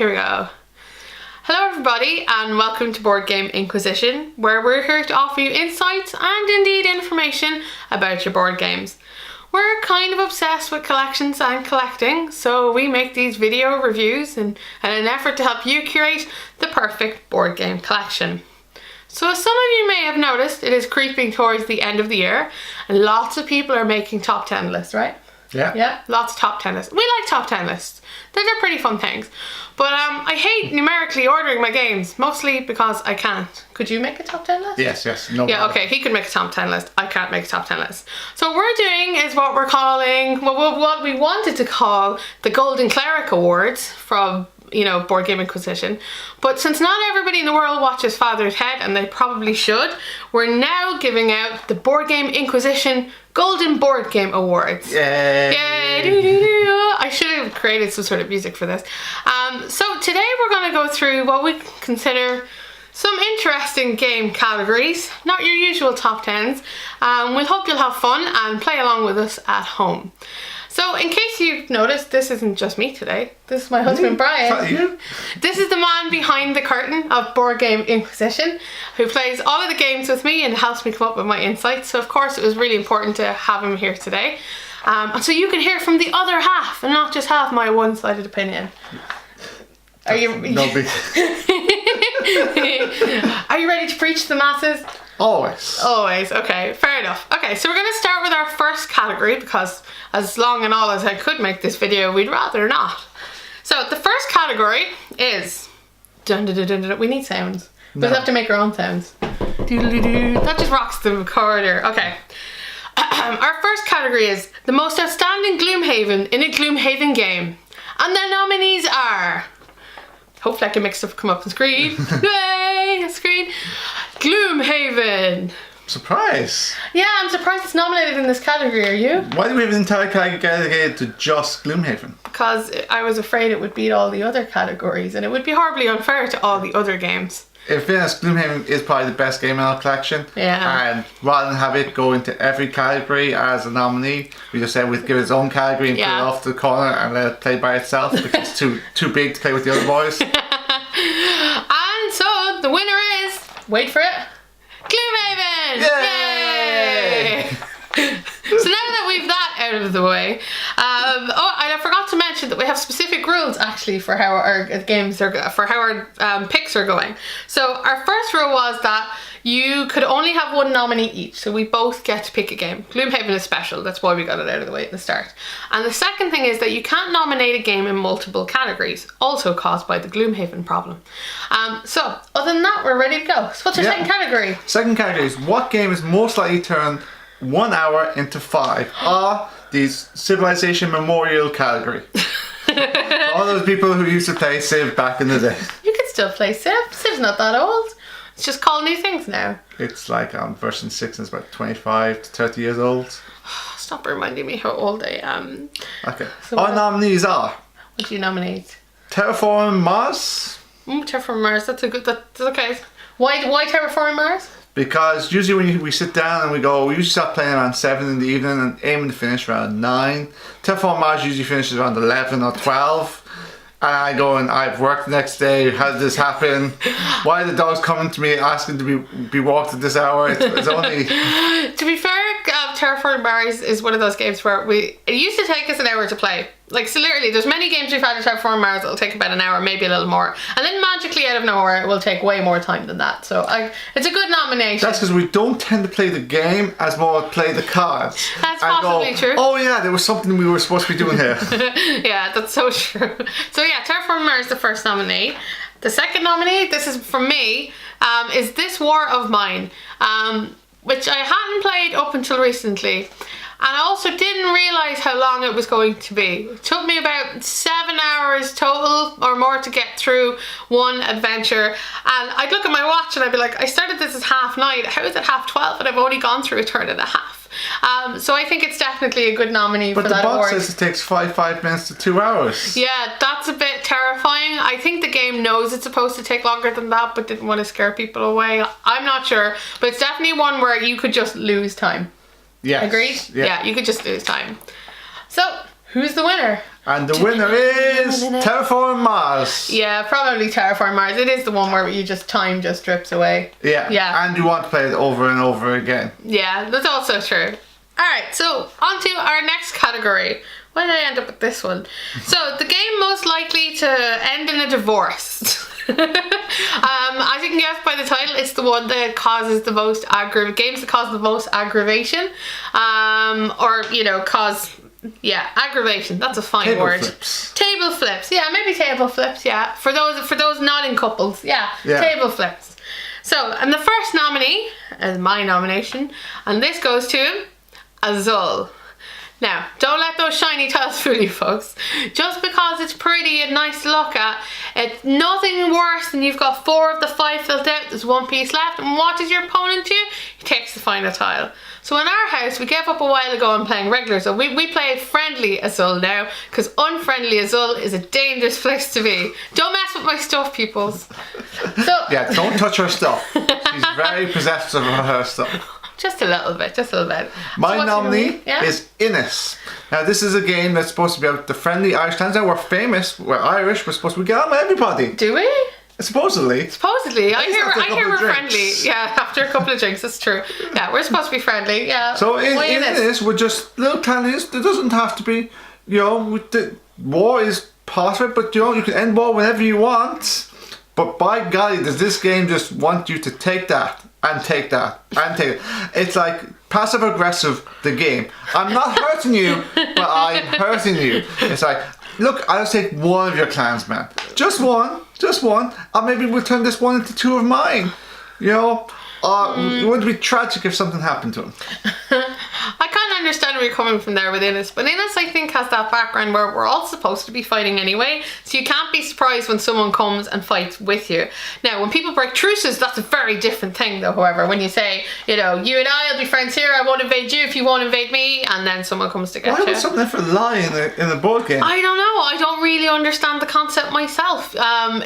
here we go. Hello everybody and welcome to Board Game Inquisition, where we're here to offer you insights and indeed information about your board games. We're kind of obsessed with collections and collecting, so we make these video reviews in an effort to help you curate the perfect board game collection. So as some of you may have noticed, it is creeping towards the end of the year and lots of people are making top 10 lists, right? Yeah, lots of top 10 lists. We like top 10 lists. They're pretty fun things. But I hate numerically ordering my games, mostly because I can't. Could you make a top 10 list? Yes. No yeah, problem. okay, he could make a top 10 list. I can't make a top 10 list. So what we're doing is what we're calling, well, what we wanted to call the Golden Cleric Awards from, you know, Board Game Inquisition. But since not everybody in the world watches Father's Head, and they probably should, we're now giving out the Board Game Inquisition Golden Board Game Awards. Yay! Yay! Doo-doo-doo. I should have created some sort of music for this. So today we're going to go through what we consider some interesting game categories, not your usual top 10s. We hope you'll have fun and play along with us at home. So in case you've noticed, this isn't just me today. This is my husband Brian. Is that you? This is the man behind the curtain of Board Game Inquisition, who plays all of the games with me and helps me come up with my insights. So of course it was really important to have him here today. So you can hear from the other half and not just have my one-sided opinion. Are you big... Are you ready to preach to the masses? Always. Always, okay, fair enough. Okay, so we're going to start with our first category because as long and all as I could make this video, we'd rather not. So the first category is... Dun, dun, dun, dun, dun. We need sounds. We have to make our own sounds. That just rocks the recorder. Okay. Our first category is the most outstanding Gloomhaven in a Gloomhaven game. And the nominees are... Hopefully I can make stuff come up on screen. Yay! Screen. Gloomhaven. Surprise. Yeah, I'm surprised it's nominated in this category, are you? Why do we have an entire category dedicated to just Gloomhaven? Because I was afraid it would beat all the other categories and it would be horribly unfair to all the other games. In fairness, Gloomhaven is probably the best game in our collection. Yeah. And rather than have it go into every category as a nominee, we just said we'd give it its own category and put it off to the corner and let it play by itself because it's too big to play with the other boys. And so the winner is, wait for it, Gloomhaven! Yay! So now that we've that out of the way, and I forgot to mention that we have specific rules actually for how our games are, for how our picks are going. So our first rule was that you could only have one nominee each, so we both get to pick a game. Gloomhaven is special, that's why we got it out of the way at the start. And the second thing is that you can't nominate a game in multiple categories, also caused by the Gloomhaven problem. So other than that, we're ready to go. So what's our second category? Second category is what game is most likely to turn 1 hour into 5? Are these Civilization Memorial category? All those people who used to play Civ back in the day. You can still play Civ. Civ's not that old. It's just called new things now. It's like version 6 and it's about 25 to 30 years old. Stop reminding me how old I am. Okay. So our nominees are... What do you nominate? Terraforming Mars. Terraforming Mars. That's okay. Why Terraforming Mars? Because usually when we sit down and we usually start playing around 7 in the evening and aiming to finish around 9. Terraforming Mars usually finishes around 11 or 12. And I go and I've worked the next day, how did this happen? Why are the dogs coming to me asking to be walked at this hour? It's only... To be fair, Terraforming Mars is one of those games where it used to take us an hour to play. Like, so literally, there's many games we've had in Terraforming Mars that'll take about an hour, maybe a little more. And then magically out of nowhere, it will take way more time than that. So it's a good nomination. That's because we don't tend to play the game as more play the cards. That's possibly true. Oh yeah, there was something we were supposed to be doing here. Yeah, that's so true. So yeah, Terraforming Mars is the first nominee. The second nominee, this is from me, is This War of Mine, which I hadn't played up until recently. And I also didn't realise how long it was going to be. It took me about 7 hours total or more to get through one adventure. And I'd look at my watch and I'd be like, I started this at 12:30. How is it 12:30 and I've only gone through a turn and a half? So I think it's definitely a good nominee for that award. But the box says it takes 5 minutes to 2 hours. Yeah, that's a bit terrifying. I think the game knows it's supposed to take longer than that, but didn't want to scare people away. I'm not sure, but it's definitely one where you could just lose time. Yes. Agreed? Yeah, you could just lose time. So, Who's the winner? And the winner is Terraforming Mars. Yeah, probably Terraforming Mars. It is the one where time just drips away. Yeah. And you want to play it over and over again. Yeah, that's also true. Alright, so on to our next category. Why did I end up with this one? So, the game most likely to end in a divorce. As you can guess by the title, it's the one that causes the most games that cause the most aggravation. Aggravation. That's a fine word. Table flips. Yeah, maybe table flips. Yeah, for those not in couples. Yeah. Table flips. So, and the first nominee is my nomination, and this goes to Azul. Now, don't let those shiny tiles fool you, folks. Just because it's pretty and nice to look at, it's nothing worse than you've got 4 of the 5 filled out, there's 1 piece left, and what does your opponent do? He takes the final tile. So in our house, we gave up a while ago on playing regular Azul. We play friendly Azul now, because unfriendly Azul is a dangerous place to be. Don't mess with my stuff, peoples. So, yeah, don't touch her stuff. She's very possessive of her stuff. Just a little bit. My nominee is Innis. Now, this is a game that's supposed to be about the friendly Irish clans. Now, we're famous, we're Irish, we're supposed to get on with everybody. Do we? Supposedly. I hear we're friendly. Yeah, after a couple of drinks, that's true. Yeah, we're supposed to be friendly. Yeah. So, in Innis, we're just little clans. There doesn't have to be, war is part of it, but, you can end war whenever you want. But by golly, does this game just want you to take that and take that and take it. It's like passive aggressive, the game. I'm not hurting you, but I'm hurting you. It's like, look, I'll take one of your clans, man. Just one. Or maybe we'll turn this one into 2 of mine. It would be tragic if something happened to him. I can't understand where you're coming from there with Innis, but Innis, I think, has that background where we're all supposed to be fighting anyway, so you can't be surprised when someone comes and fights with you. Now, when people break truces, that's a very different thing, though, however, when you say, you and I will be friends here, I won't invade you if you won't invade me, and then someone comes to get you. Why would something ever lie in a board game? I don't know. I don't really understand the concept myself.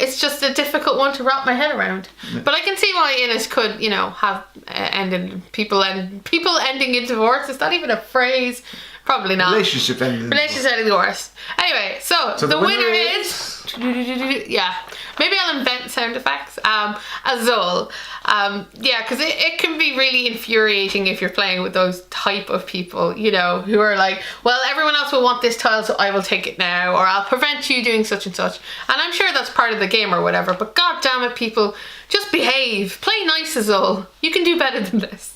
It's just a difficult one to wrap my head around. Yeah. But I can see why Innis could, have people ending in divorce. Is that even a phrase? Probably not. Relationship ending divorce. Anyway, so the winner is maybe I'll invent sound effects. Azul. Because it can be really infuriating if you're playing with those type of people, who are like, well, everyone else will want this tile, so I will take it now, or I'll prevent you doing such and such. And I'm sure that's part of the game or whatever, but god damn it, people, just behave. Play nice, Azul. You can do better than this.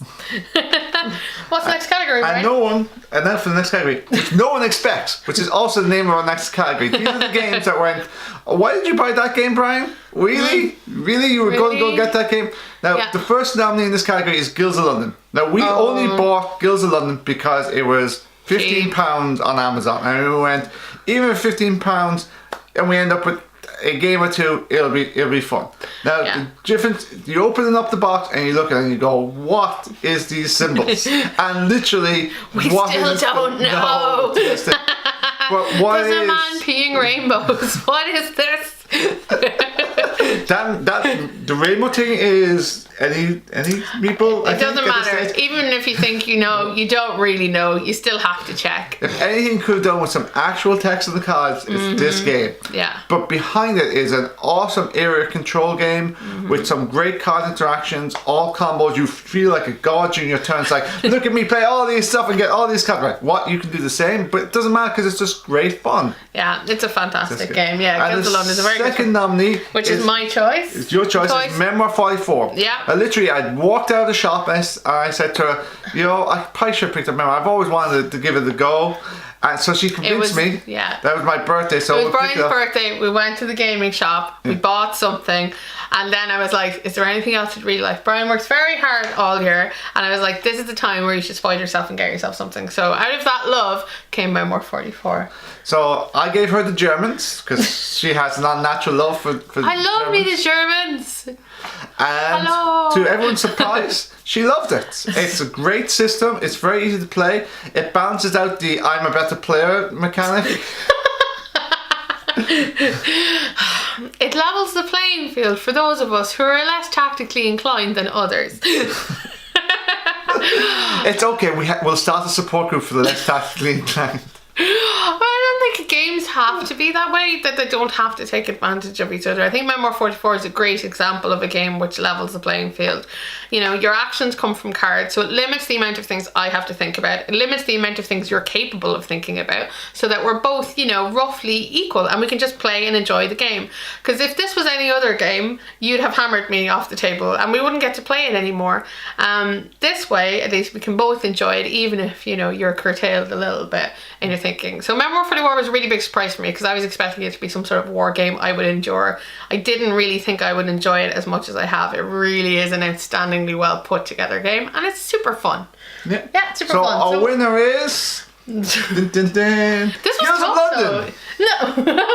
What's the next category, Brian? And then for the next category, which no one expects, which is also the name of our next category. These are the games that went, why did you buy that game, Brian? Really? You were going to go get that game? Now, the first nominee in this category is Guilds of London. Now, we only bought Guilds of London because it was £15 on Amazon. And we went, even £15, and we end up with a game or 2, it'll be fun. Now, the difference, you open up the box and you look at it and you go, what is these symbols? And literally, we still don't know. But what There's a man peeing rainbows. What is this? The rainbow thing is any people. It doesn't matter. Even if you think you know, you don't really know. You still have to check. If anything could have done with some actual text on the cards, it's this game. Yeah. But behind it is an awesome area control game with some great card interactions, all combos. You feel like a god during your turn. It's like, look at me play all these stuff and get all these cards. Right? What? You can do the same, but it doesn't matter because it's just great fun. Yeah, it's a fantastic game. Yeah, Guilds of London is a very good second nominee, which is my choice. It's your choice. It's Memoir 44. Yeah. I walked out of the shop and I said to her, I probably should have picked up Memoir. I've always wanted to give it a go. And so she convinced me. Yeah. That was my birthday. So it was Brian's birthday. We went to the gaming shop. We bought something. And then I was like, is there anything else you'd really like? Brian works very hard all year. And I was like, this is the time where you should spoil yourself and get yourself something. So out of that love came Memoir 44. So I gave her the Germans because she has an unnatural love for I love me the Germans. And to everyone's surprise, she loved it. It's a great system. It's very easy to play. It balances out the I'm a better player mechanic. It levels the playing field for those of us who are less tactically inclined than others. It's okay. We'll start a support group for the less tactically inclined. I games have to be that way, that they don't have to take advantage of each other. I think Memoir 44 is a great example of a game which levels the playing field. You know, your actions come from cards, so it limits the amount of things I have to think about. It limits the amount of things you're capable of thinking about, so that we're both, you know, roughly equal and we can just play and enjoy the game. Because if this was any other game, you'd have hammered me off the table and we wouldn't get to play it anymore. This way, at least we can both enjoy it, even if, you know, you're curtailed a little bit in your thinking. So Memoir 44 was a really big surprise for me because I was expecting it to be some sort of war game I would endure. I didn't really think I would enjoy it as much as I have. It really is an outstandingly well put together game and it's super fun. Yeah, it's super fun. So our winner is... dun, dun, dun. This was tough though. No,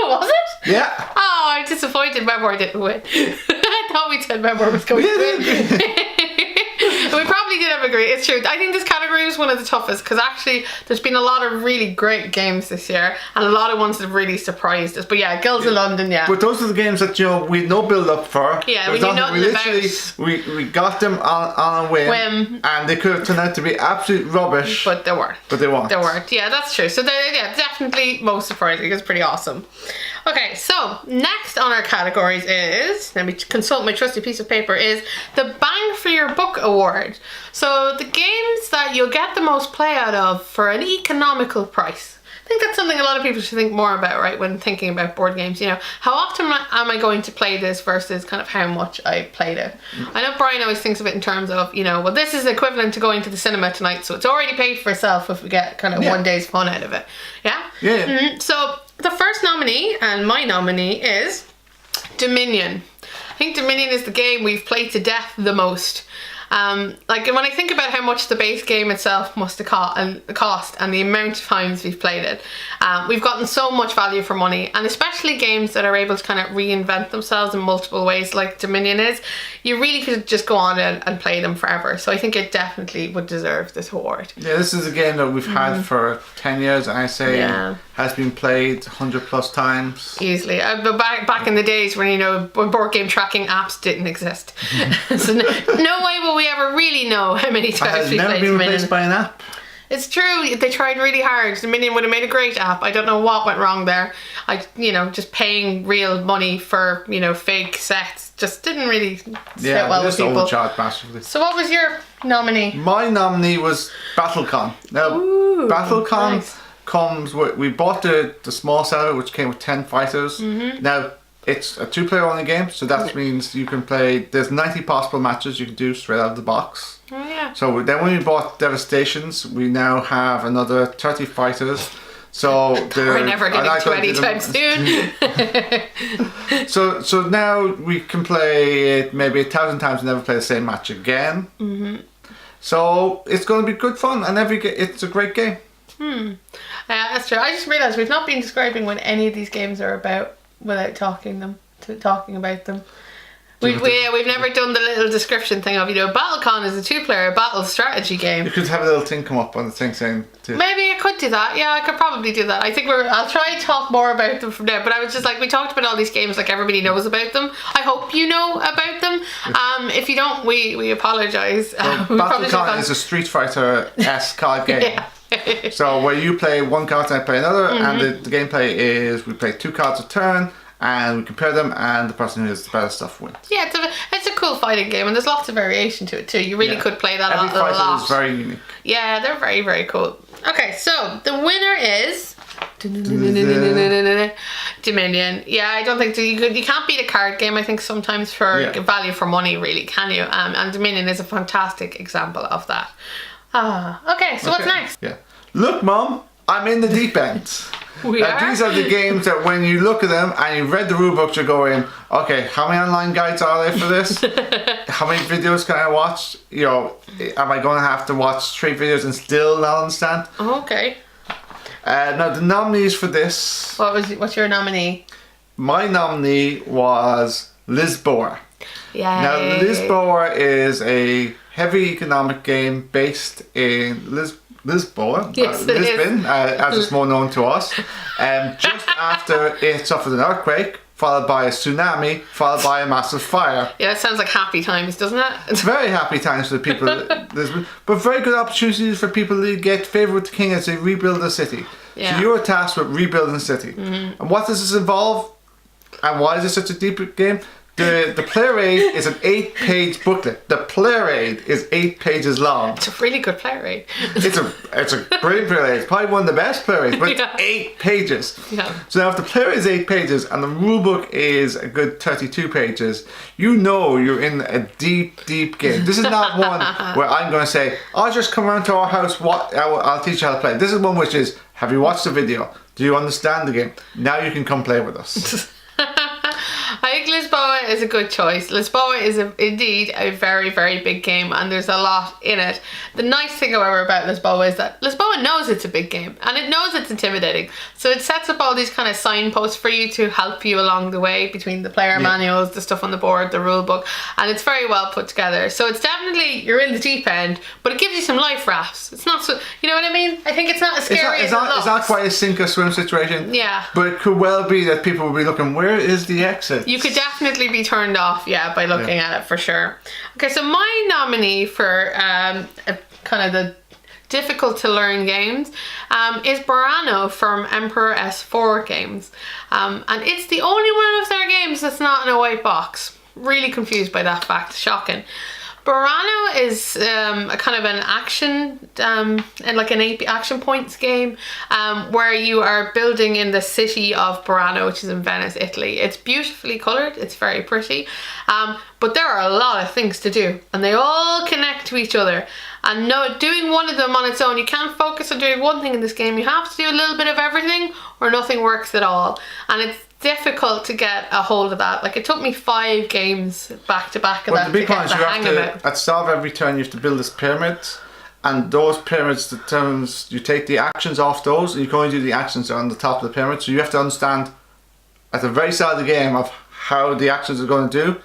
was it? Yeah. Oh, I'm disappointed Memoir didn't win. I thought we said Memoir was going to win. We probably did have a great. It's true. I think this category was one of the toughest because actually there's been a lot of really great games this year and a lot of ones that have really surprised us. But yeah, Guilds of London, yeah. But those are the games that, you know, we had no build up for. Yeah, we knew nothing about. We got them on a whim, and they could have turned out to be absolute rubbish. But they weren't. But they weren't. They weren't. Yeah, that's true. So yeah, definitely most surprising. It's pretty awesome. Okay, so next on our categories is, let me consult my trusty piece of paper, is the Bang for Your Buck Award. So the games that you'll get the most play out of for an economical price. I think that's something a lot of people should think more about, right, when thinking about board games. You know, how often am I going to play this versus kind of how much I played it. I know Brian always thinks of it in terms of, you know, well, this is equivalent to going to the cinema tonight, so it's already paid for itself if we get kind of one day's fun out of it. Yeah? Yeah. So the first nominee, and my nominee, is Dominion. I think Dominion is the game we've played to death the most. Like when I think about how much the base game itself must have cost and the amount of times we've played it, we've gotten so much value for money, and especially games that are able to kind of reinvent themselves in multiple ways like Dominion is, you really could just go on and play them forever. So I think it definitely would deserve this award. Yeah, this is a game that we've had for 10 years and I say has been played 100 plus times. Easily. But back in the days when, you know, board game tracking apps didn't exist. So no way will we ever really know how many times we played Dominion. It has never been replaced by an app. It's true. They tried really hard. Dominion would have made a great app. I don't know what went wrong there. Just paying real money for, you know, fake sets just didn't really sit well with people. Overcharged massively. So what was your nominee? My nominee was BattleCon. Now, BattleCon comes with, we bought the small set which came with 10 fighters. Now, it's a 2-player only game, so that means you can play, there's 90 possible matches you can do straight out of the box. Oh yeah. So then when we bought Devastations, we now have another 30 fighters. So we're never getting to anytime soon. So now we can play it maybe 1,000 times and never play the same match again. So it's going to be good fun, and it's a great game. That's true. I just realised we've not been describing what any of these games are about without talking about them. We've never done the little description thing of, you know, BattleCon is a 2-player battle strategy game. You could have a little thing come up on the thing saying maybe I could do that. Yeah, I could probably do that. I think I'll try and talk more about them from there. But I was just like, we talked about all these games like everybody knows about them. I hope you know about them. If you don't, we apologise. BattleCon is a Street Fighter-esque card game. So where you play one card and I play another, and the gameplay is we play 2 cards a turn and we compare them, and the person who has the better stuff wins. Yeah, it's a cool fighting game, and there's lots of variation to it too. You really could play that a lot. Every fighter is very unique. Yeah, they're very, very cool. Okay, so the winner is Dominion. Yeah, I don't think you can't beat a card game, I think, sometimes for value for money, really, can you? And Dominion is a fantastic example of that. Okay, so what's next? Yeah. Look, Mum, I'm in the deep end. These are the games that when you look at them and you've read the rulebooks, you're going, okay, how many online guides are there for this? How many videos can I watch? You know, am I going to have to watch 3 videos and still not understand? Okay. Now, the nominees for this... What's your nominee? My nominee was Lisboa. Yeah. Now, Lisboa is a heavy economic game based in Lisboa, Lisbon, as it's more known to us. Just after it suffered an earthquake, followed by a tsunami, followed by a massive fire. Yeah, it sounds like happy times, doesn't it? It's very happy times for the people, but very good opportunities for people to get favour with the king as they rebuild the city. Yeah. So you're tasked with rebuilding the city. And what does this involve? And why is it such a deep game? The player aid is an 8-page booklet. The player aid is 8 pages long. It's a really good player aid. It's a brilliant player aid. It's probably one of the best player aids, but it's 8 pages. Yeah. So now if the player is 8 pages and the rule book is a good 32 pages, you know you're in a deep, deep game. This is not one where I'm going to say, I'll just come around to our house, I'll teach you how to play. This is one which is, have you watched the video? Do you understand the game? Now you can come play with us. I think Lisboa is a good choice. Lisboa is indeed a very, very big game, and there's a lot in it. The nice thing, however, about Lisboa is that Lisboa knows it's a big game, and it knows it's intimidating. So it sets up all these kind of signposts for you to help you along the way between the player manuals, the stuff on the board, the rule book, and it's very well put together. So it's definitely, you're in the deep end, but it gives you some life rafts. It's not so, you know what I mean? I think it's not as scary as it looks. It's not quite a sink or swim situation. Yeah. But it could well be that people will be looking, where is the exit? You could definitely be turned off, by looking at it for sure. Okay, so my nominee for kind of the difficult to learn games is Burano from Emperor S4 Games. And it's the only one of their games that's not in a white box. Really confused by that fact, shocking. Burano is a kind of an action, and like an action points game, where you are building in the city of Burano, which is in Venice, Italy. It's beautifully coloured, it's very pretty, but there are a lot of things to do, and they all connect to each other. And doing one of them on its own, you can't focus on doing one thing in this game. You have to do a little bit of everything, or nothing works at all. And it's difficult to get a hold of that. Like, it took me 5 games back to back of that to get the hang of it. At the start of every turn you have to build this pyramids, and those pyramids determines, you take the actions off those, and you can only do the actions on the top of the pyramid. So you have to understand at the very start of the game of how the actions are going to do,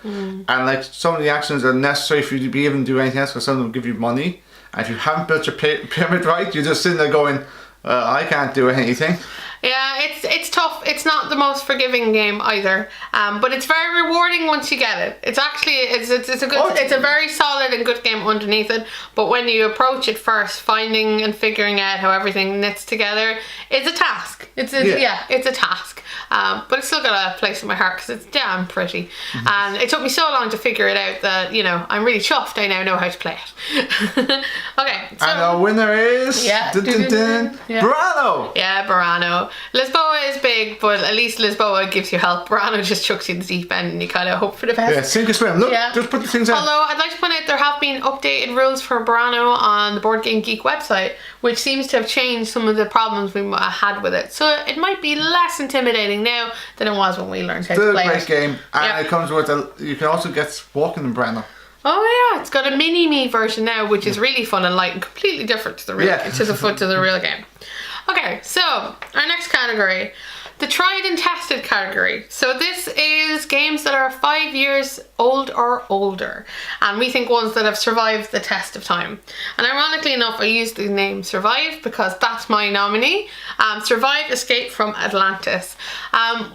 and like some of the actions are necessary for you to be able to do anything else, because some of them give you money, and if you haven't built your pyramid right, you're just sitting there going, I can't do anything. Yeah, it's tough. It's not the most forgiving game either, but it's very rewarding once you get it. It's actually it's a very solid and good game underneath it. But when you approach it first, finding and figuring out how everything knits together is a task. It's a task. But it's still got a place in my heart because it's damn pretty. And it took me so long to figure it out that, I'm really chuffed I now know how to play it. Okay, so, and our winner is Burano. Yeah, Burano. Lisboa is big, but at least Lisboa gives you help. Burano just chucks you in the deep end and you kind of hope for the best. Yeah, sink or swim. Look, just put the things out. Although I'd like to point out there have been updated rules for Burano on the Board Game Geek website, which seems to have changed some of the problems we had with it. So it might be less intimidating now than it was when we learned how to play it. Still a great game, and it comes with you can also get walking in Burano. Oh yeah, it's got a mini-me version now, which is really fun and light and completely different to the real to the real game. Okay, so our next category, the tried and tested category. So this is games that are 5 years old or older, and we think ones that have survived the test of time. And ironically enough, I used the name Survive because that's my nominee. Survive Escape from Atlantis,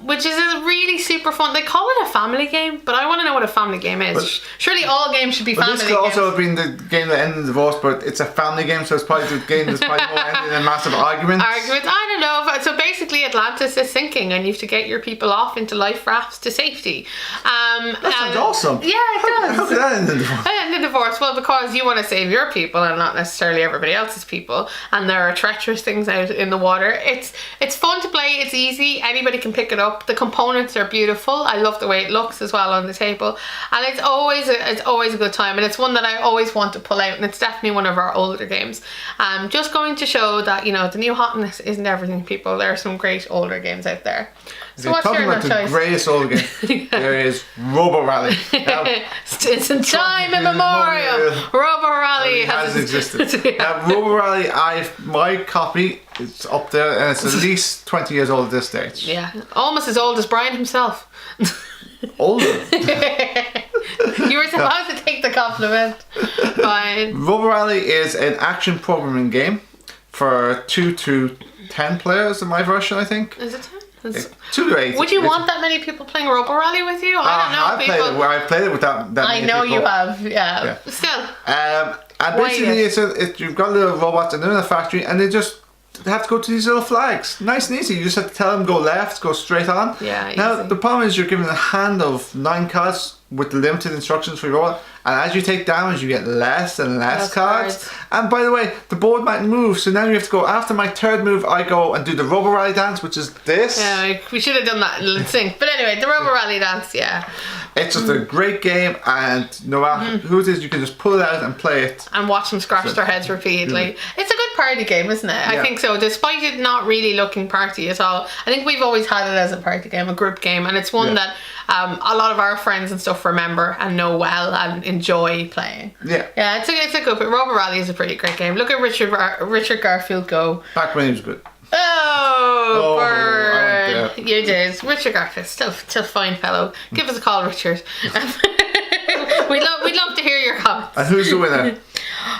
which is a really super fun. They call it a family game, but I want to know what a family game is. But surely all games should be family games. This could also have been the game that ended in divorce, but it's a family game, so it's probably the game that's probably more ended in massive arguments. I don't know. So basically Atlantis is sinking and you have to get your people off into life rafts to safety. That sounds awesome. Yeah, it does. How could that end in divorce? End in divorce? Well, because you want to save your people and not necessarily everybody else's people, and there are treacherous things out in the water. It's fun to play. It's easy. Anybody can pick it up. The components are beautiful. I love the way it looks as well on the table, and it's always a good time. And it's one that I always want to pull out, and it's definitely one of our older games. Just going to show that the new hotness isn't everything, people. There are some great older games out there. So what's your choice? The greatest older game. There is Robo Rally. It's in time immemorial. Robo Rally has existed. Robo Rally, my copy is up there, and it's at least 20 years old at this stage. Yeah, almost as old as Brian himself. Older. You were supposed to take the compliment. Fine. Robo Rally is an action programming game for 2 to 10 players in my version, I think. Is it 10? It's- too great. Would you want that many people playing Robo Rally with you? I don't know. I've played it with that I many know people. you have, yeah. Still. And basically, you've got little robots and they're in a factory, and they have to go to these little flags. Nice and easy. You just have to tell them go left, go straight on. Yeah. Now easy. the problem is you're given a hand of 9 cards with limited instructions for your robot, and as you take damage, you get less and less cards. And by the way, the board might move, so now you have to go. After my 3rd move, I go and do the Robo Rally dance, which is this. Yeah, we should have done that in sync. But anyway, the Robo Rally dance, yeah. It's just a great game, and no matter who it is, you can just pull it out and play it. And watch them scratch their heads repeatedly. It's a good party game, isn't it? I think so. Despite it not really looking party at all, I think we've always had it as a party game, a group game, and it's one that a lot of our friends and stuff remember and know well and enjoy playing. Yeah. Yeah, it's a good. But Robo Rally is a pretty great game. Look at Richard Garfield go. Back when he was good. Oh, I burn. went there. You did. Richard Garfield, still fine fellow. Give us a call, Richard. we'd love to hear your comments. And who's the winner?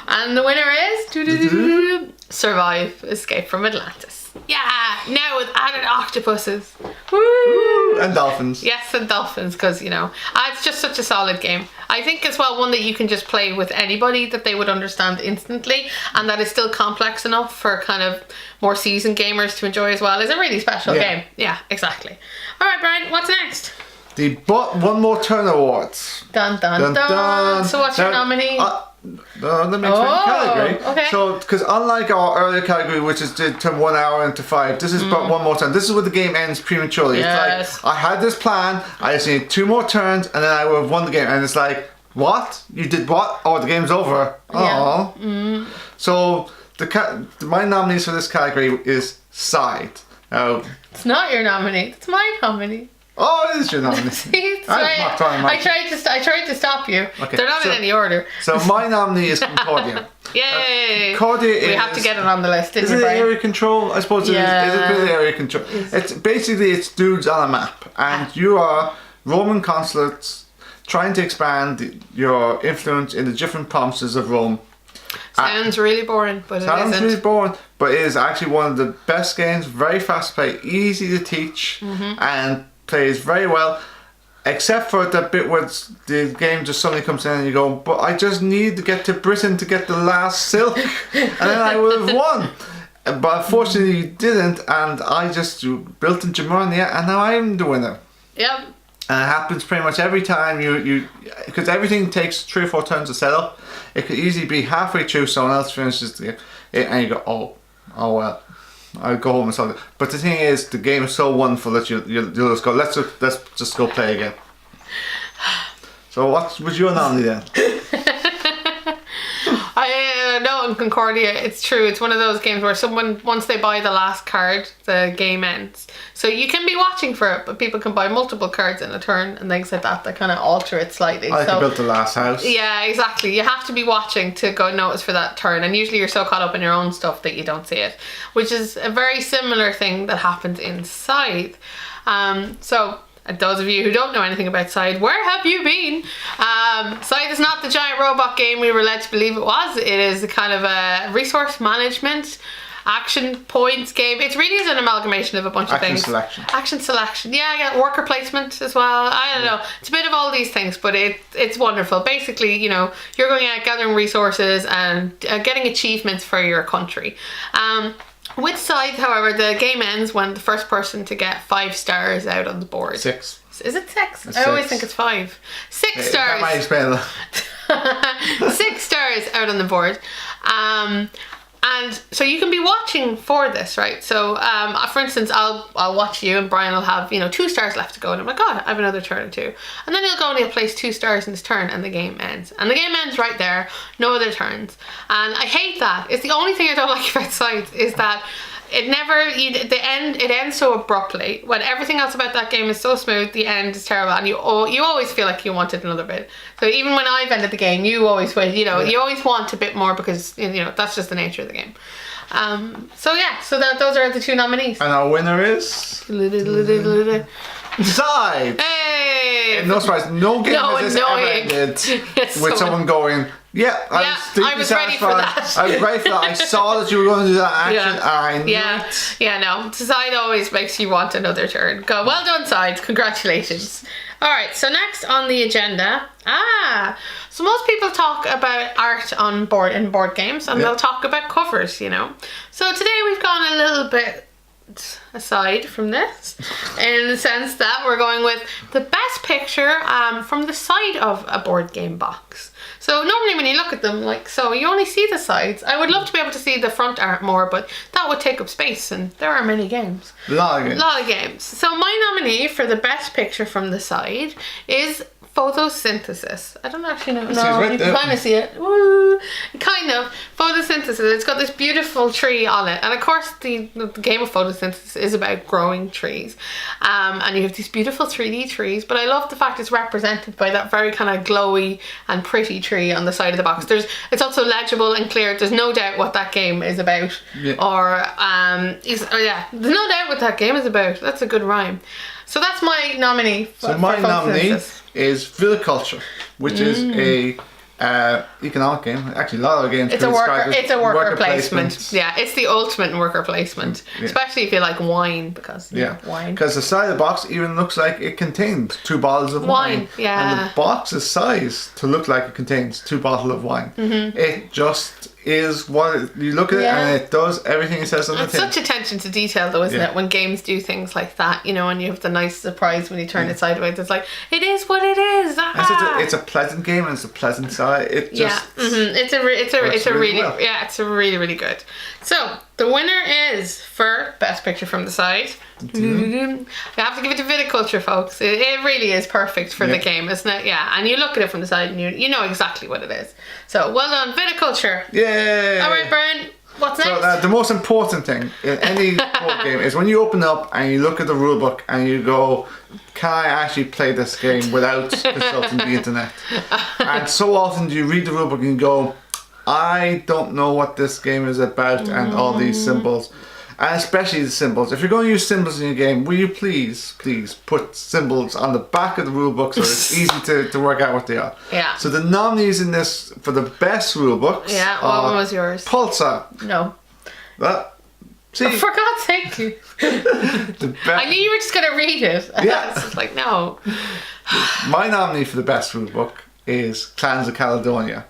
And the winner is Survive, Escape from Atlantis. Yeah, now with added octopuses. Woo! And dolphins. Yes, and dolphins, because, it's just such a solid game. I think as well, one that you can just play with anybody that they would understand instantly, and that is still complex enough for kind of more seasoned gamers to enjoy as well. Is a really special game. Yeah, exactly. All right, Brian, what's next? The One More Turn Awards. Dun, dun, dun. So what's your nominee? The next category. Okay. So, because unlike our earlier category, which is to 1 hour into 5, this is but one more turn. This is where the game ends prematurely. Yes. It's like, I had this plan, I just need 2 more turns, and then I would have won the game. And it's like, what? You did what? Oh, the game's over. Oh. Yeah. So, my nominees for this category is Side. Now, It's not your nominee. It's my nominee. oh, it is your nominee. I tried to stop you. Okay, They're not in any order. So my nominee is Concordia. Yay! Concordia We have to get it on the list, didn't Is we, it Brian? area control? I suppose it is a bit of area control. It's basically it's dudes on a map, and you are Roman consulates trying to expand your influence in the different provinces of Rome. Sounds really boring, but it Sounds isn't. really boring, but it is actually one of the best games. Very fast to play, easy to teach, and plays very well. Except for that bit where the game just suddenly comes in and you go, but I just need to get to Britain to get the last silk, and then I would have won. But unfortunately you didn't, and I just built in Germania, and now I'm the winner. Yep. And it happens pretty much every time because everything takes 3 or 4 turns to set up. It could easily be halfway through, someone else finishes the game, and you go, oh well, I'll go home and solve it. But the thing is, the game is so wonderful that you'll just go, let's just go play again. So what was your nominee then? I know in Concordia, it's true. It's one of those games where someone, once they buy the last card, the game ends. So you can be watching for it, but people can buy multiple cards in a turn and things like that kind of alter it slightly. I like built the last house. Yeah, exactly. You have to be watching to go notice for that turn, and usually you're so caught up in your own stuff that you don't see it, which is a very similar thing that happens in Scythe. So those of you who don't know anything about Scythe, where have you been? Scythe is not the giant robot game we were led to believe it was. It is a kind of a resource management action points game. It really is an amalgamation of a bunch of things. Action selection. Yeah, I got worker placement as well. I don't know. It's a bit of all these things, but it's wonderful. Basically, you're going out gathering resources and getting achievements for your country. With Scythe, however, the game ends when the first person to get 5 stars out on the board. 6. Is it 6? It's I always 6. think it's 5. 6 stars. That might explain that. 6 stars out on the board. And so you can be watching for this, right? So, for instance, I'll watch you and Brian will have, 2 stars left to go. And I'm like, God, I have another turn or 2. And then he'll go and he'll place 2 stars in his turn and the game ends. And the game ends right there. No other turns. And I hate that. It's the only thing I don't like about Scythe is that it ends so abruptly. When everything else about that game is so smooth, the end is terrible, and you always feel like you wanted another bit. So even when I've ended the game, you always wait. You always want a bit more because that's just the nature of the game. So those are the 2 nominees. And our winner is Decides. Hey! And no surprise, no game No, has this ever annoying. ended Yes, with someone going, yeah, I was ready for that. I was ready for that. I saw that you were going to do that action. And I knew it. Yeah, no. Decide always makes you want another turn. Go, well done, Sides. Congratulations. Alright, so next on the agenda. So most people talk about art in board games, and they'll talk about covers, you know. So today we've gone a little bit aside from this, in the sense that we're going with the best picture from the side of a board game box. So normally when you look at them, like so, you only see the sides. I would love to be able to see the front art more, but that would take up space, and there are many games. A lot of games. So my nominee for the best picture from the side is photosynthesis. I don't actually know. No, you can kind of see it. Woo! Kind of. Photosynthesis. It's got this beautiful tree on it. And of course, the game of photosynthesis is about growing trees. And you have these beautiful 3D trees. But I love the fact it's represented by that very kind of glowy and pretty tree on the side of the box. It's also legible and clear. There's no doubt what that game is about. Yeah. There's no doubt what that game is about. That's a good rhyme. So that's my nominee. So my nominee is Viticulture, which is a economic game. Actually, a lot of games. It's a worker placement. Yeah, it's the ultimate in worker placement, especially if you like wine, because wine. Because the side of the box even looks like it contains 2 bottles of wine. Yeah, and the box is sized to look like it contains 2 bottles of wine. Mm-hmm. It just is what you look at it, and it does everything it says on the tin. It's such attention to detail, though, isn't it? When games do things like that, you know, and you have the nice surprise when you turn it sideways. It's like, it is what it is. It's a pleasant game, and it's a pleasant side. It just it's a really, really good. So the winner is for best picture from the side. You have to give it to Viticulture, folks. It really is perfect for the game, isn't it? Yeah, and you look at it from the side and you know exactly what it is. So well done, Viticulture. Yay! All right, Brian. What's next? So the most important thing in any board game is when you open up and you look at the rulebook and you go, can I actually play this game without consulting the internet? And so often you read the rulebook and you go, I don't know what this game is about and all these symbols. And especially the symbols. If you're going to use symbols in your game, will you please put symbols on the back of the rulebook so it's easy to work out what they are. Yeah. So the nominees in this for the best rulebooks. Yeah, what one was yours? Pulsar. No. See, for God's sake. I knew you were just going to read it. Yeah. It's like, no. My nominee for the best rulebook is Clans of Caledonia.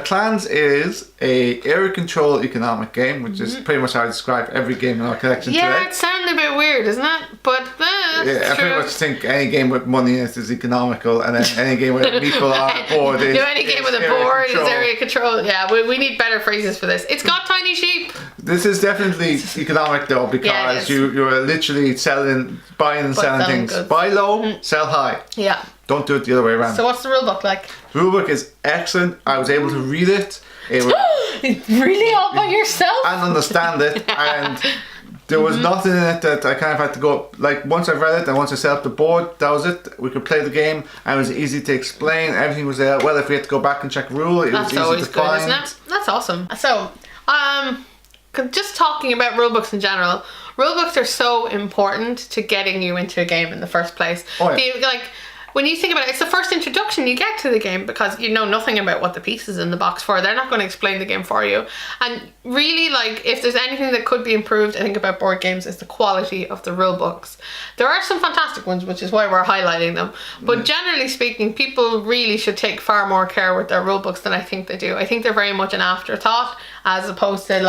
Clans is a area control economic game, which is pretty much how I describe every game in our collection today. Yeah, it sounded a bit weird, isn't it? But I pretty much think any game with money in it is economical, and then any game with people on a board is any game with a board is area control. Yeah, we need better phrases for this. It's got tiny sheep. This is definitely economic though, because you're literally buying and selling things. Goods. Buy low, sell high. Yeah. Don't do it the other way around. So what's the rulebook like? The rulebook is excellent. I was able to read it. It's really all by yourself? And understand it. And there was nothing in it that I kind of had to go, like once I read it and once I set up the board, that was it. We could play the game and it was easy to explain. Everything was there. Well, if we had to go back and check a rule, it was easy to find. That's always good, isn't it? That's awesome. So, just talking about rulebooks in general, rulebooks are so important to getting you into a game in the first place. Oh, yeah. When you think about it, it's the first introduction you get to the game because you know nothing about what the pieces in the box for. They're not going to explain the game for you. And really, if there's anything that could be improved, I think, about board games is the quality of the rule books. There are some fantastic ones, which is why we're highlighting them. But generally speaking, people really should take far more care with their rule books than I think they do. I think they're very much an afterthought, as opposed to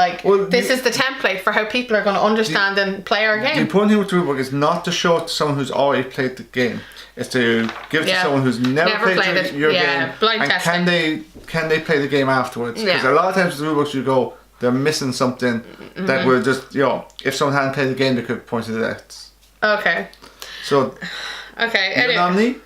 this is the template for how people are going to understand and play our game. The important thing with the rule book is not to show it to someone who's already played the game. It's to give it to someone who's never played your game. Blind testing. Can they play the game afterwards? Because a lot of times with the rule books you go, they're missing something that will just, if someone hadn't played the game, they could have pointed it out. Okay. So, your nominee?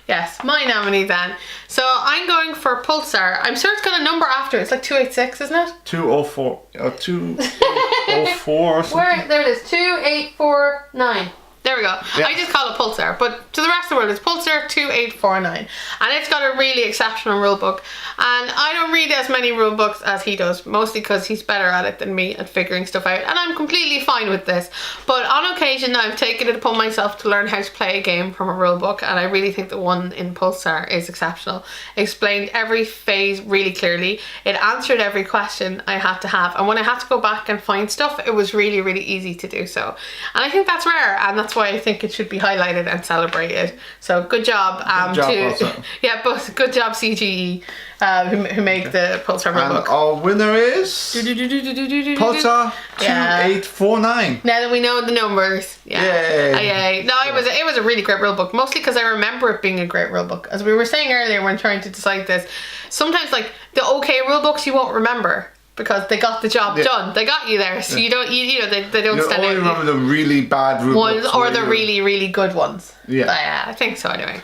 Yes, my nominee then. So I'm going for Pulsar. I'm sure it's got a number after it. It's like 286, isn't it? 204 or 204 or something. There it is. 2849. There we go. Yeah. I just call it Pulsar, but to the rest of the world it's Pulsar 2849, and it's got a really exceptional rule book. And I don't read as many rule books as he does, mostly because he's better at it than me at figuring stuff out, and I'm completely fine with this. But on occasion I've taken it upon myself to learn how to play a game from a rule book, and I really think the one in Pulsar is exceptional. It explained every phase really clearly. It answered every question I had to have, and when I had to go back and find stuff, it was really, really easy to do so. And I think that's rare, and that's why I think it should be highlighted and celebrated. So good job, yeah, but good job CGE, who made the Pulsar rule book. Our winner is Pulsar 2849. Now that we know the numbers, Yay. No, it was a really great rule book, mostly because I remember it being a great rule book. As we were saying earlier when trying to decide this, sometimes like the okay rule books you won't remember, because they got the job done. They got you there, so you don't, you know, they don't stand out. You only remember the really bad rule ones books or the really, really good ones. Yeah. But yeah, I think so anyway.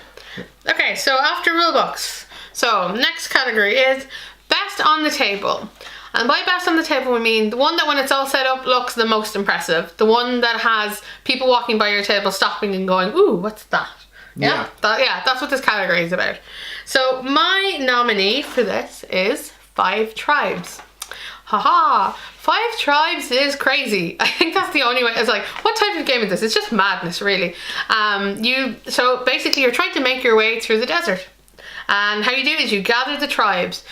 Okay, so after rule books, so next category is best on the table. And by best on the table we mean the one that when it's all set up looks the most impressive. The one that has people walking by your table stopping and going, ooh, what's that? Yeah, that's what this category is about. So my nominee for this is 5 Tribes. Haha, 5 Tribes is crazy. I think that's the only way. It's like, what type of game is this? It's just madness, really. So basically you're trying to make your way through the desert. And how you do it is you gather the tribes.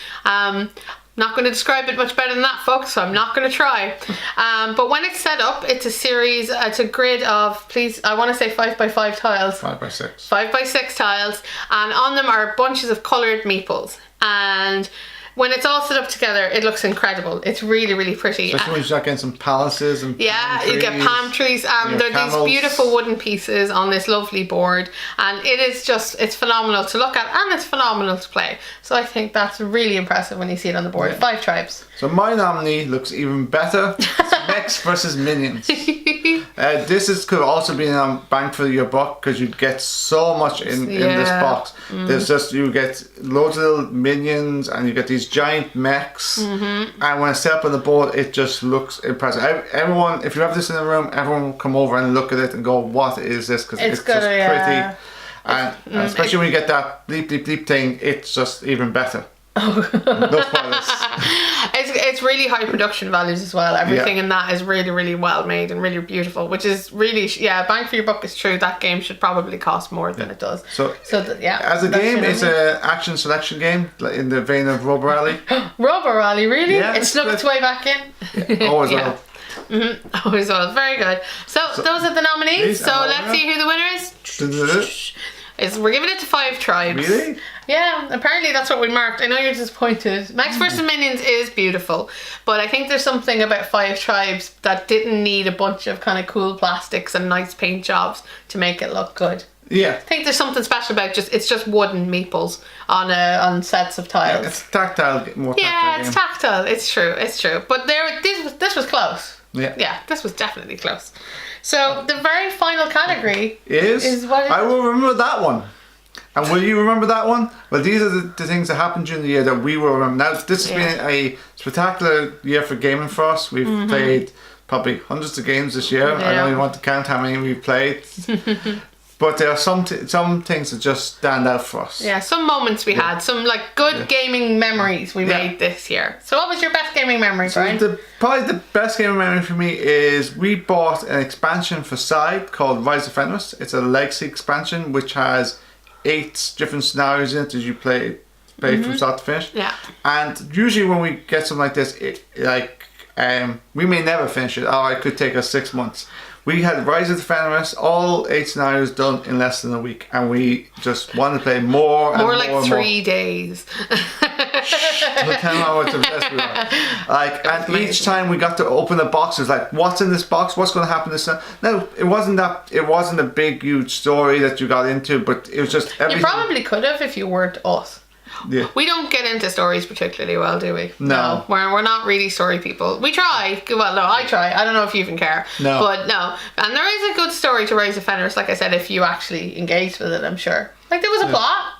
Not going to describe it much better than that, folks, so I'm not going to try. But when it's set up, it's a series, it's a grid of, I want to say 5 by 5 tiles. 5 by 6. 5 by 6 tiles, and on them are bunches of coloured meeples. And when it's all set up together, it looks incredible. It's really, really pretty. Especially when you start getting some palaces and palm trees. You get palm trees. There are these beautiful wooden pieces on this lovely board, and it is just, it's phenomenal to look at, and it's phenomenal to play. So I think that's really impressive when you see it on the board. 5 Tribes. So my nominee looks even better. It's Mechs versus Minions. This could also be a bang for your buck, because you get so much in this box. There's just, you get loads of little minions, and you get these giant mechs, and when it's set up on the board, it just looks impressive. Everyone, if you have this in the room, everyone will come over and look at it and go, what is this? Because it's just pretty. And especially when you get that bleep bleep bleep thing, it's just even better. No spoilers. It's really high production values as well. Everything in that is really, really well made and really beautiful, which is really, bang for your buck is true. That game should probably cost more than it does. So as a game, it's an action selection game in the vein of Robo Rally. Robo Rally, really? Yeah, it snuck its way back in. Always well. Always well. Very good. So those are the nominees. So let's see who the winner is. We're giving it to 5 Tribes. Really? Yeah, apparently that's what we marked. I know you're disappointed. Mechs vs Minions is beautiful, but I think there's something about 5 Tribes that didn't need a bunch of kind of cool plastics and nice paint jobs to make it look good. Yeah. I think there's something special about it's just wooden meeples on sets of tiles. Yeah, it's tactile, more tactile. Yeah, it's tactile. It's true. But this was close. Yeah, this was definitely close. So the very final category is what I will remember that one. And will you remember that one? Well, these are the things that happened during the year that we will remember. Now, this has been a spectacular year for gaming for us. We've played probably hundreds of games this year. I don't even want to count how many we've played. But there are some things that just stand out for us. Yeah, some moments we had, some like good gaming memories we made this year. So what was your best gaming memory, Brian? Probably the best gaming memory for me is we bought an expansion for Side called Rise of Fenris. It's a legacy expansion which has 8 different scenarios in it as you play from start to finish. Yeah. And usually when we get something like this, we may never finish it, or it could take us 6 months. We had Rise of the Fenris, all 8 scenarios done in less than a week, and we just wanted to play more and more. More like 3 days. Don't tell me how much obsessed we were. And each time we got to open the box, it was like, what's in this box? What's going to happen this time? No, it wasn't a big, huge story that you got into, but it was just everything. You probably could have if you weren't us. Yeah. We don't get into stories particularly well, do we? No. We're not really story people. We try. Well, no, I try. I don't know if you even care. No. But no. And there is a good story to Rise of Fenris, like I said, if you actually engaged with it, I'm sure. Like, there was a plot.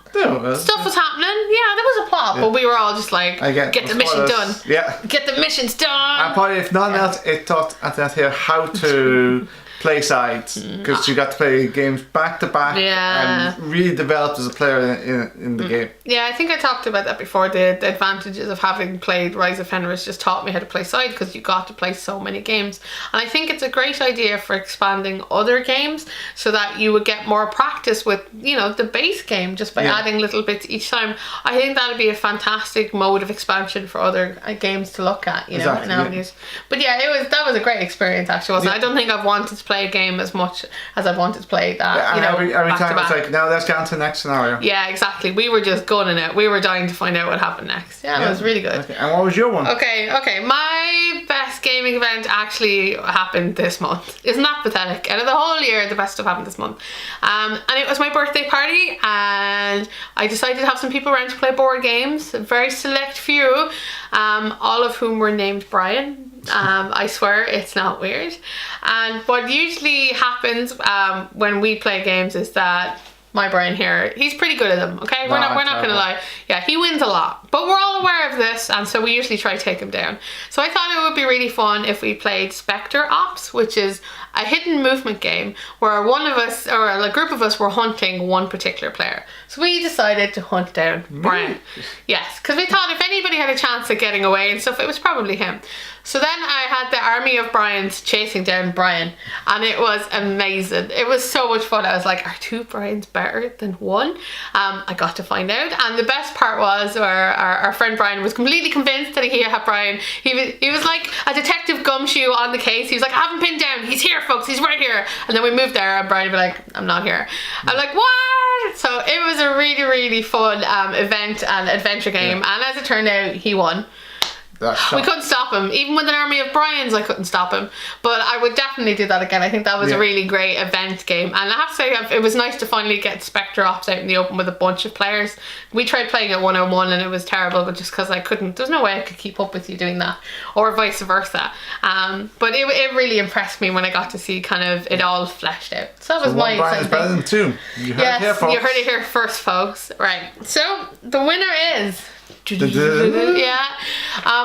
Stuff was happening. Yeah, there was a plot, but we were all just like, get the mission done. Yeah. Get the missions done. And probably if nothing else, it taught us here how to play sides because you got to play games back to back and really developed as a player in the game. Yeah, I think I talked about that before. The advantages of having played Rise of Fenris just taught me how to play side because you got to play so many games. And I think it's a great idea for expanding other games so that you would get more practice with, you know, the base game just by adding little bits each time. I think that would be a fantastic mode of expansion for other games to look at, you know, in avenues. But yeah, that was a great experience actually, wasn't it? I don't think I've wanted to play a game as much as I've wanted to play that, you know, every time it's like, now let's get on to the next scenario. Yeah, exactly. We were just gunning it. We were dying to find out what happened next. Yeah, it was really good. Okay. And what was your one? Okay. My best gaming event actually happened this month. Isn't that pathetic? Out of the whole year, the best stuff happened this month. And it was my birthday party, and I decided to have some people around to play board games. A very select few, all of whom were named Brian. I swear it's not weird. And what usually happens when we play games is that my Brian here, he's pretty good at them, okay? We're not gonna lie. Yeah, he wins a lot. But we're all aware of this, and so we usually try to take him down. So I thought it would be really fun if we played Spectre Ops, which is a hidden movement game where one of us, or a group of us, were hunting one particular player. So we decided to hunt down Brian. Yes, because we thought if anybody had a chance of getting away and stuff, it was probably him. So then I had the army of Brians chasing down Brian, and it was amazing. It was so much fun. I was like, are 2 Brians better than 1? I got to find out, and the best part was our friend Brian was completely convinced that he had Brian. He was like a detective gumshoe on the case. He was like, I have him pinned down. He's here, folks. He's right here. And then we moved there, and Brian would be like, I'm not here. I'm like, what? So it was a really, really fun event and adventure game, and as it turned out, he won. We couldn't stop him. Even with an army of Brians, I couldn't stop him. But I would definitely do that again. I think that was a really great event game. And I have to say, it was nice to finally get Spectre Ops out in the open with a bunch of players. We tried playing it 1-on-1 and it was terrible, but just because I couldn't, there's no way I could keep up with you doing that. Or vice versa. But it really impressed me when I got to see kind of it all fleshed out. So that was my exciting thing. Better than 2. You heard it here, folks. You heard it here first, folks. Right. So the winner is... Yeah,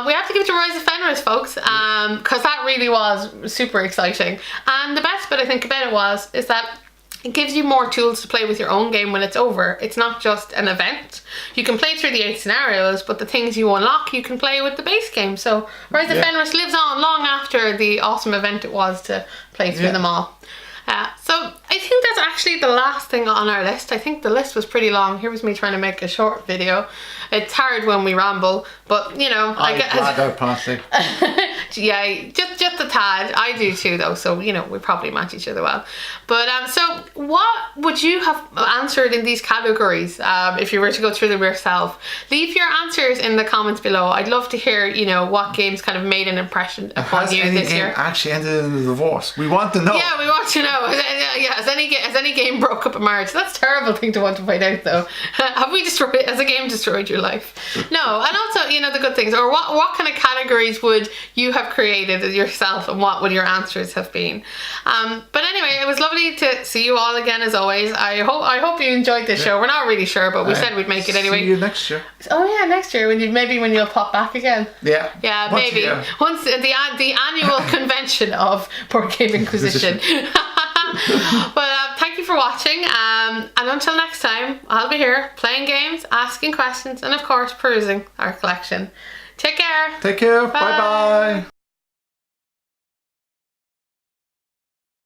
we have to give it to Rise of Fenris, folks, because that really was super exciting. And the best bit I think about it is that it gives you more tools to play with your own game when it's over. It's not just an event. You can play through the 8 scenarios, but the things you unlock you can play with the base game. So Rise of Fenris lives on long after the awesome event it was to play through them all. So I think that's actually the last thing on our list. I think the list was pretty long. Here was me trying to make a short video. It's hard when we ramble, but you know, yeah, just a tad. I do too, though. So you know, we probably match each other well. But so what would you have answered in these categories if you were to go through them yourself? Leave your answers in the comments below. I'd love to hear, you know, what games kind of made an impression upon you this year. Actually ended in a divorce? We want to know. Yeah, we want to know. Has any game broke up a marriage? That's a terrible thing to want to find out, though. Has a game destroyed your life? No. And also, you know, the good things, or what kind of categories would you have created yourself, and what would your answers have been? But anyway, it was lovely to see you all again as always. I hope you enjoyed this show. We're not really sure, but we said we'd make it anyway. See you next year. Oh yeah, next year when you'll pop back again. Yeah. Yeah, maybe once the annual convention of Board Game Inquisition. But thank you for watching, and until next time, I'll be here playing games, asking questions, and of course perusing our collection. Take care. Bye bye.